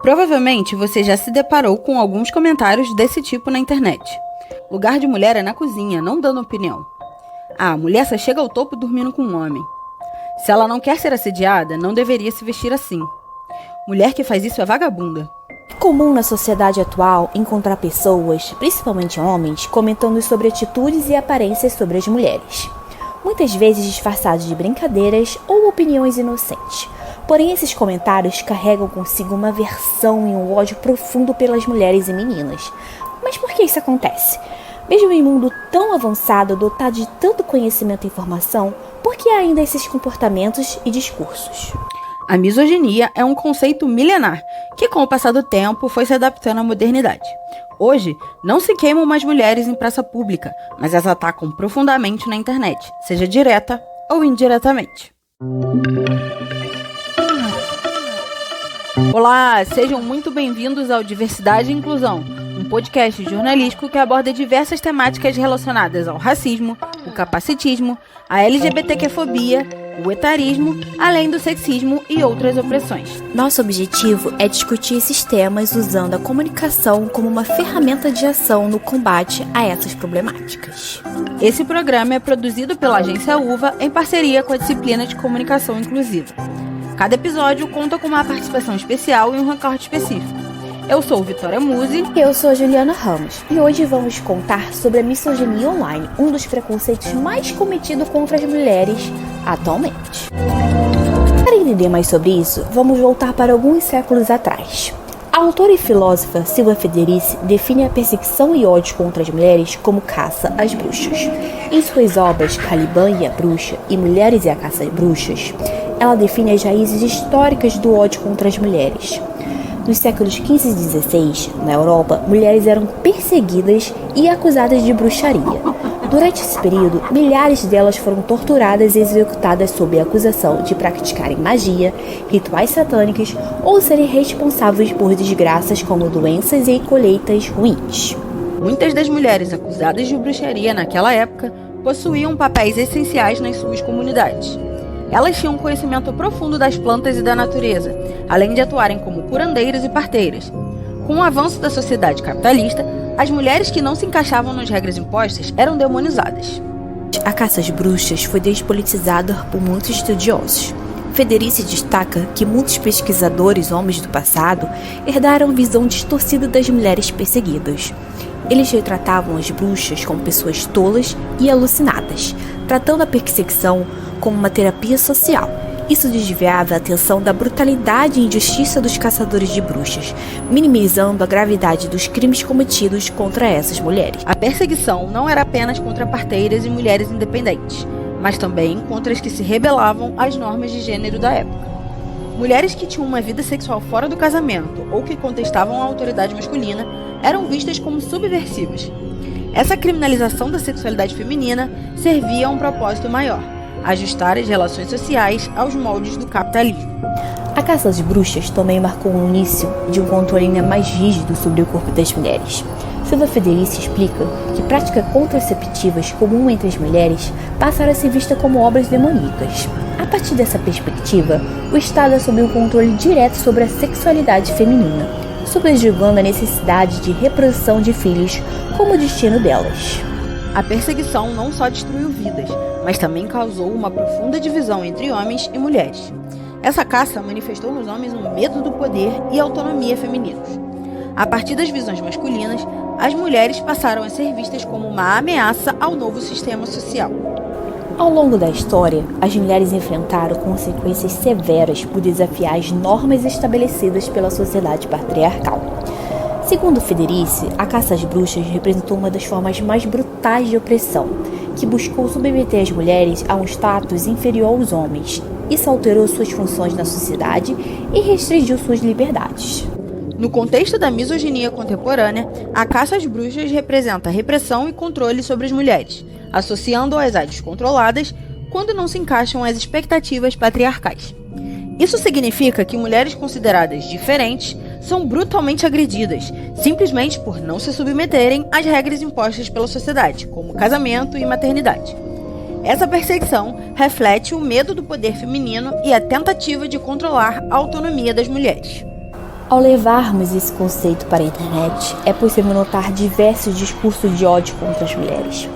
Provavelmente você já se deparou com alguns comentários desse tipo na internet. Lugar de mulher é na cozinha, não dando opinião. A mulher só chega ao topo dormindo com um homem. Se ela não quer ser assediada, não deveria se vestir assim. Mulher que faz isso é vagabunda. É comum na sociedade atual encontrar pessoas, principalmente homens, comentando sobre atitudes e aparências sobre as mulheres. Muitas vezes disfarçados de brincadeiras ou opiniões inocentes. Porém, esses comentários carregam consigo uma aversão e um ódio profundo pelas mulheres e meninas. Mas por que isso acontece? Mesmo em um mundo tão avançado, dotado de tanto conhecimento e informação, por que há ainda esses comportamentos e discursos? A misoginia é um conceito milenar, que com o passar do tempo foi se adaptando à modernidade. Hoje, não se queimam mais mulheres em praça pública, mas as atacam profundamente na internet, seja direta ou indiretamente. Olá, sejam muito bem-vindos ao Diversidade e Inclusão, um podcast jornalístico que aborda diversas temáticas relacionadas ao racismo, o capacitismo, a LGBTQ-fobia, o etarismo, além do sexismo e outras opressões. Nosso objetivo é discutir esses temas usando a comunicação como uma ferramenta de ação no combate a essas problemáticas. Esse programa é produzido pela Agência UVA em parceria com a disciplina de Comunicação Inclusiva. Cada episódio conta com uma participação especial e um recorte específico. Eu sou Vitória Musi. Eu sou a Juliana Ramos. E hoje vamos contar sobre a misoginia online, um dos preconceitos mais cometidos contra as mulheres atualmente. Para entender mais sobre isso, vamos voltar para alguns séculos atrás. A autora e filósofa Silvia Federici define a perseguição e ódio contra as mulheres como caça às bruxas. Em suas obras Caliban e a Bruxa e Mulheres e a Caça às Bruxas, ela define as raízes históricas do ódio contra as mulheres. Nos séculos XV e XVI, na Europa, mulheres eram perseguidas e acusadas de bruxaria. Durante esse período, milhares delas foram torturadas e executadas sob a acusação de praticarem magia, rituais satânicos ou serem responsáveis por desgraças como doenças e colheitas ruins. Muitas das mulheres acusadas de bruxaria naquela época possuíam papéis essenciais nas suas comunidades. Elas tinham um conhecimento profundo das plantas e da natureza, além de atuarem como curandeiras e parteiras. Com o avanço da sociedade capitalista, as mulheres que não se encaixavam nas regras impostas eram demonizadas. A caça às bruxas foi despolitizada por muitos estudiosos. Federici destaca que muitos pesquisadores homens do passado herdaram visão distorcida das mulheres perseguidas. Eles retratavam as bruxas como pessoas tolas e alucinadas, tratando a perseguição como uma terapia social. Isso desviava a atenção da brutalidade e injustiça dos caçadores de bruxas, minimizando a gravidade dos crimes cometidos contra essas mulheres. A perseguição não era apenas contra parteiras e mulheres independentes, mas também contra as que se rebelavam às normas de gênero da época. Mulheres que tinham uma vida sexual fora do casamento ou que contestavam a autoridade masculina eram vistas como subversivas. Essa criminalização da sexualidade feminina servia a um propósito maior: ajustar as relações sociais aos moldes do capitalismo. A caça às bruxas também marcou o início de um controle ainda mais rígido sobre o corpo das mulheres. Silvia Federici explica que práticas contraceptivas comuns entre as mulheres passaram a ser vistas como obras demoníacas. A partir dessa perspectiva, o Estado assumiu o controle direto sobre a sexualidade feminina, subjugando a necessidade de reprodução de filhos como destino delas. A perseguição não só destruiu vidas, mas também causou uma profunda divisão entre homens e mulheres. Essa caça manifestou nos homens um medo do poder e autonomia femininos. A partir das visões masculinas, as mulheres passaram a ser vistas como uma ameaça ao novo sistema social. Ao longo da história, as mulheres enfrentaram consequências severas por desafiar as normas estabelecidas pela sociedade patriarcal. Segundo Federici, a caça às bruxas representou uma das formas mais brutais de opressão, que buscou submeter as mulheres a um status inferior aos homens. Isso alterou suas funções na sociedade e restringiu suas liberdades. No contexto da misoginia contemporânea, a caça às bruxas representa repressão e controle sobre as mulheres, associando-as a descontroladas quando não se encaixam às expectativas patriarcais. Isso significa que mulheres consideradas diferentes são brutalmente agredidas, simplesmente por não se submeterem às regras impostas pela sociedade, como casamento e maternidade. Essa perseguição reflete o medo do poder feminino e a tentativa de controlar a autonomia das mulheres. Ao levarmos esse conceito para a internet, é possível notar diversos discursos de ódio contra as mulheres.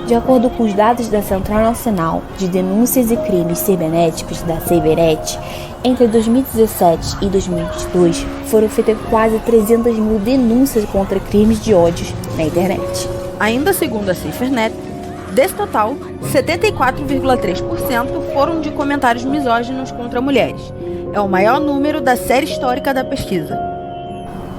De acordo com os dados da Central Nacional de Denúncias e Crimes Cibernéticos, da Cybernet, entre 2017 e 2022 foram feitas quase 300 mil denúncias contra crimes de ódio na internet. Ainda segundo a Cybernet, desse total, 74,3% foram de comentários misóginos contra mulheres. É o maior número da série histórica da pesquisa.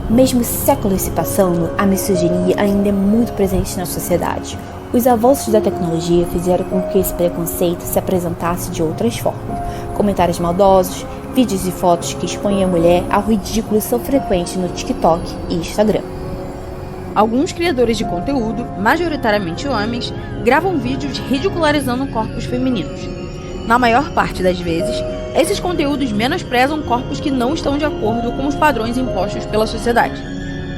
Mesmo séculos se passando, a misoginia ainda é muito presente na sociedade. Os avanços da tecnologia fizeram com que esse preconceito se apresentasse de outras formas. Comentários maldosos, vídeos e fotos que expõem a mulher ao ridículo são frequentes no TikTok e Instagram. Alguns criadores de conteúdo, majoritariamente homens, gravam vídeos ridicularizando corpos femininos. Na maior parte das vezes, esses conteúdos menosprezam corpos que não estão de acordo com os padrões impostos pela sociedade,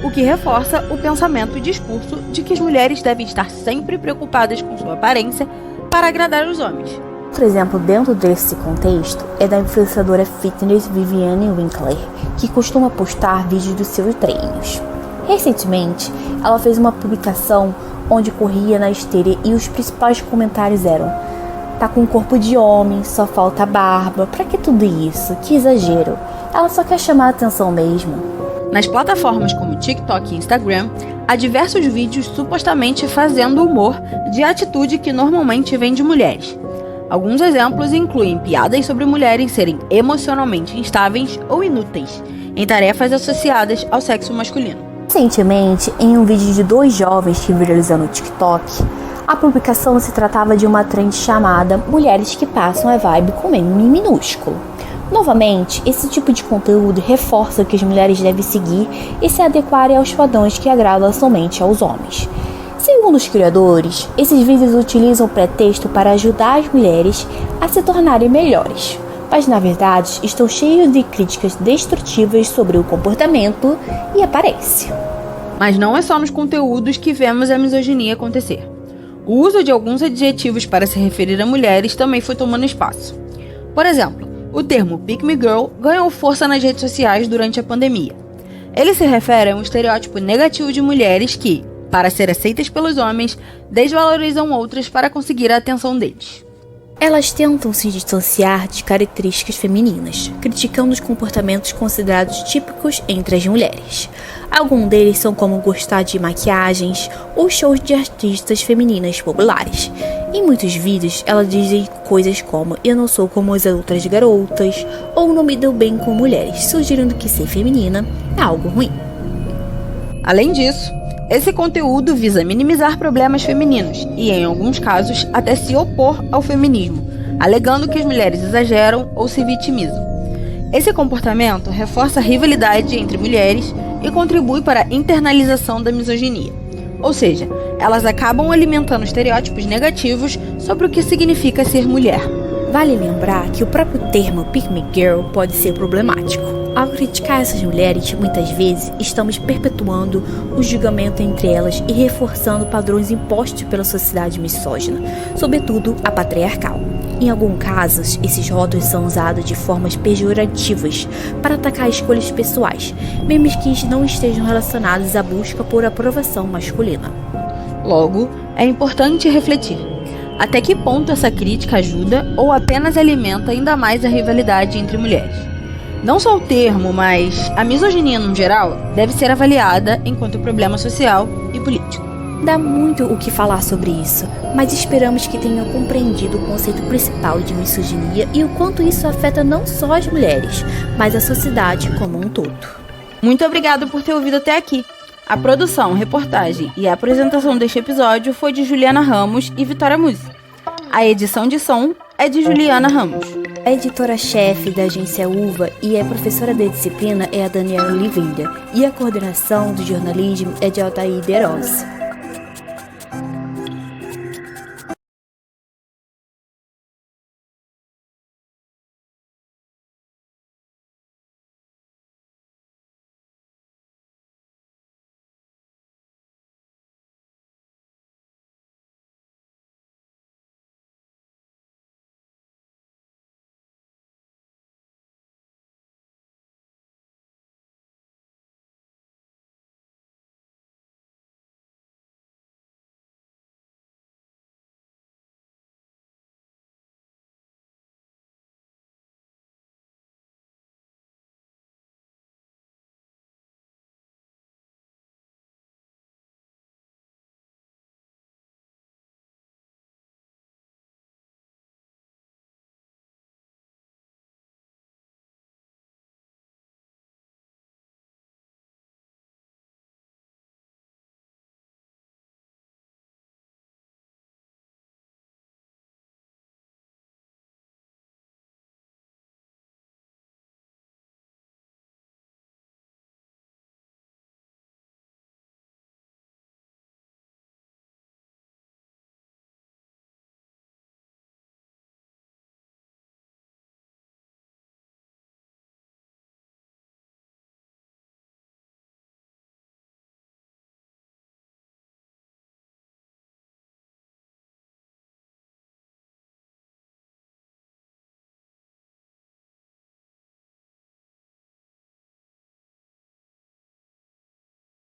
o que reforça o pensamento e discurso de que as mulheres devem estar sempre preocupadas com sua aparência para agradar os homens. Outro exemplo dentro desse contexto é da influenciadora fitness Viviane Winkler, que costuma postar vídeos dos seus treinos. Recentemente, ela fez uma publicação onde corria na esteira e os principais comentários eram: "Tá com um corpo de homem, só falta barba, pra que tudo isso? Que exagero. Ela só quer chamar a atenção mesmo." Nas plataformas como TikTok e Instagram, há diversos vídeos supostamente fazendo humor de atitude que normalmente vem de mulheres. Alguns exemplos incluem piadas sobre mulheres serem emocionalmente instáveis ou inúteis em tarefas associadas ao sexo masculino. Recentemente, em um vídeo de 2 jovens que viralizou no TikTok, a publicação se tratava de uma trend chamada "Mulheres que passam a vibe com meme minúsculo". Novamente, esse tipo de conteúdo reforça que as mulheres devem seguir e se adequarem aos padrões que agradam somente aos homens. Segundo os criadores, esses vídeos utilizam o pretexto para ajudar as mulheres a se tornarem melhores, mas na verdade estão cheios de críticas destrutivas sobre o comportamento e aparência. Mas não é só nos conteúdos que vemos a misoginia acontecer. O uso de alguns adjetivos para se referir a mulheres também foi tomando espaço. Por exemplo, o termo Pick Me Girl ganhou força nas redes sociais durante a pandemia. Ele se refere a um estereótipo negativo de mulheres que, para ser aceitas pelos homens, desvalorizam outras para conseguir a atenção deles. Elas tentam se distanciar de características femininas, criticando os comportamentos considerados típicos entre as mulheres. Alguns deles são como gostar de maquiagens ou shows de artistas femininas populares. Em muitos vídeos, elas dizem coisas como "eu não sou como as outras garotas" ou "não me dou bem com mulheres", sugerindo que ser feminina é algo ruim. Além disso, esse conteúdo visa minimizar problemas femininos e, em alguns casos, até se opor ao feminismo, alegando que as mulheres exageram ou se vitimizam. Esse comportamento reforça a rivalidade entre mulheres e contribui para a internalização da misoginia. Ou seja, elas acabam alimentando estereótipos negativos sobre o que significa ser mulher. Vale lembrar que o próprio termo Pick Me Girl pode ser problemático. Ao criticar essas mulheres, muitas vezes estamos perpetuando o julgamento entre elas e reforçando padrões impostos pela sociedade misógina, sobretudo a patriarcal. Em alguns casos, esses rótulos são usados de formas pejorativas para atacar escolhas pessoais, mesmo que não estejam relacionados à busca por aprovação masculina. Logo, é importante refletir: até que ponto essa crítica ajuda ou apenas alimenta ainda mais a rivalidade entre mulheres? Não só o termo, mas a misoginia no geral deve ser avaliada enquanto problema social e político. Dá muito o que falar sobre isso, mas esperamos que tenham compreendido o conceito principal de misoginia e o quanto isso afeta não só as mulheres, mas a sociedade como um todo. Muito obrigado por ter ouvido até aqui. A produção, reportagem e a apresentação deste episódio foi de Juliana Ramos e Vitória Musi. A edição de som é de Juliana Ramos. A editora-chefe da agência UVA e a professora de disciplina é a Daniela Oliveira, e a coordenação do jornalismo é de Altair Deros.